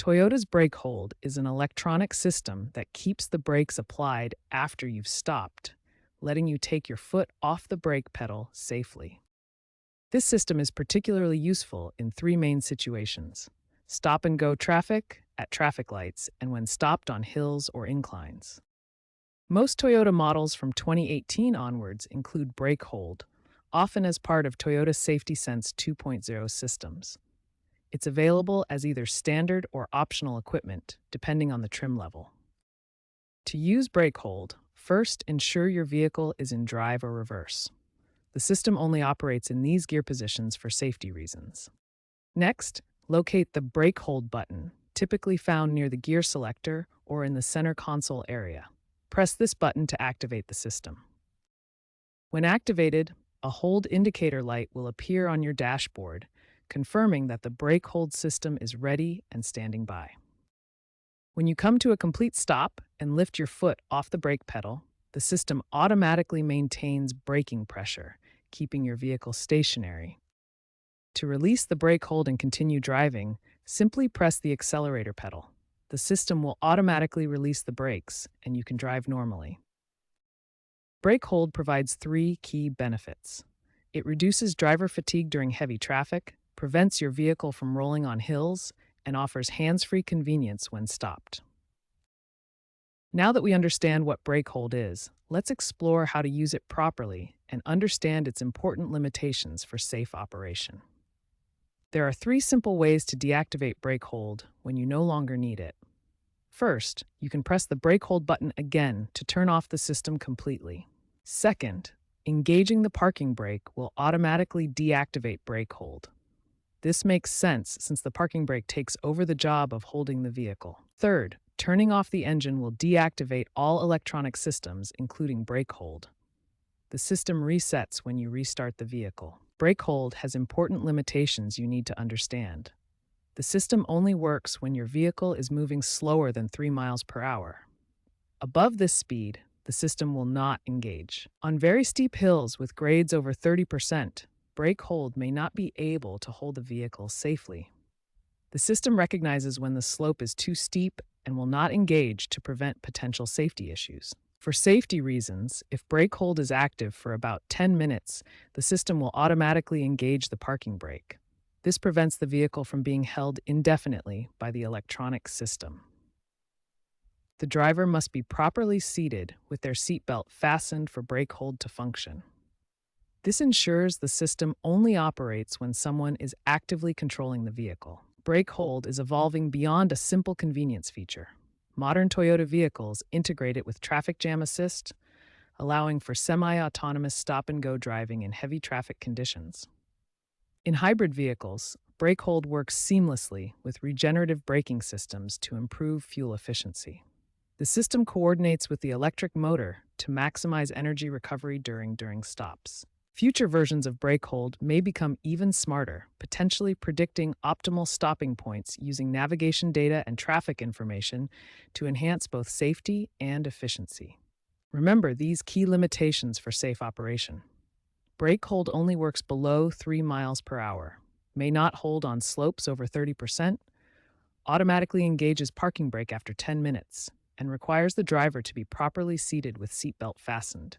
Toyota's brake hold is an electronic system that keeps the brakes applied after you've stopped, letting you take your foot off the brake pedal safely. This system is particularly useful in three main situations: stop and go traffic, at traffic lights, and when stopped on hills or inclines. Most Toyota models from 2018 onwards include brake hold, often as part of Toyota's Safety Sense 2.0 systems. It's available as either standard or optional equipment, depending on the trim level. To use brake hold, first ensure your vehicle is in drive or reverse. The system only operates in these gear positions for safety reasons. Next, locate the brake hold button, typically found near the gear selector or in the center console area. Press this button to activate the system. When activated, a hold indicator light will appear on your dashboard, confirming that the brake hold system is ready and standing by. When you come to a complete stop and lift your foot off the brake pedal, the system automatically maintains braking pressure, keeping your vehicle stationary. To release the brake hold and continue driving, simply press the accelerator pedal. The system will automatically release the brakes, and you can drive normally. Brake hold provides three key benefits. It reduces driver fatigue during heavy traffic, prevents your vehicle from rolling on hills, and offers hands-free convenience when stopped. Now that we understand what brake hold is, let's explore how to use it properly and understand its important limitations for safe operation. There are three simple ways to deactivate brake hold when you no longer need it. First, you can press the brake hold button again to turn off the system completely. Second, engaging the parking brake will automatically deactivate brake hold. This makes sense since the parking brake takes over the job of holding the vehicle. Third, turning off the engine will deactivate all electronic systems, including brake hold. The system resets when you restart the vehicle. Brake hold has important limitations you need to understand. The system only works when your vehicle is moving slower than 3 miles per hour. Above this speed, the system will not engage. On very steep hills with grades over 30%, brake hold may not be able to hold the vehicle safely. The system recognizes when the slope is too steep and will not engage to prevent potential safety issues. For safety reasons, if brake hold is active for about 10 minutes, the system will automatically engage the parking brake. This prevents the vehicle from being held indefinitely by the electronic system. The driver must be properly seated with their seatbelt fastened for brake hold to function. This ensures the system only operates when someone is actively controlling the vehicle. Brake hold is evolving beyond a simple convenience feature. Modern Toyota vehicles integrate it with traffic jam assist, allowing for semi-autonomous stop-and-go driving in heavy traffic conditions. In hybrid vehicles, brake hold works seamlessly with regenerative braking systems to improve fuel efficiency. The system coordinates with the electric motor to maximize energy recovery during stops. Future versions of brake hold may become even smarter, potentially predicting optimal stopping points using navigation data and traffic information to enhance both safety and efficiency. Remember these key limitations for safe operation. Brake hold only works below 3 miles per hour, may not hold on slopes over 30%, automatically engages parking brake after 10 minutes, and requires the driver to be properly seated with seatbelt fastened.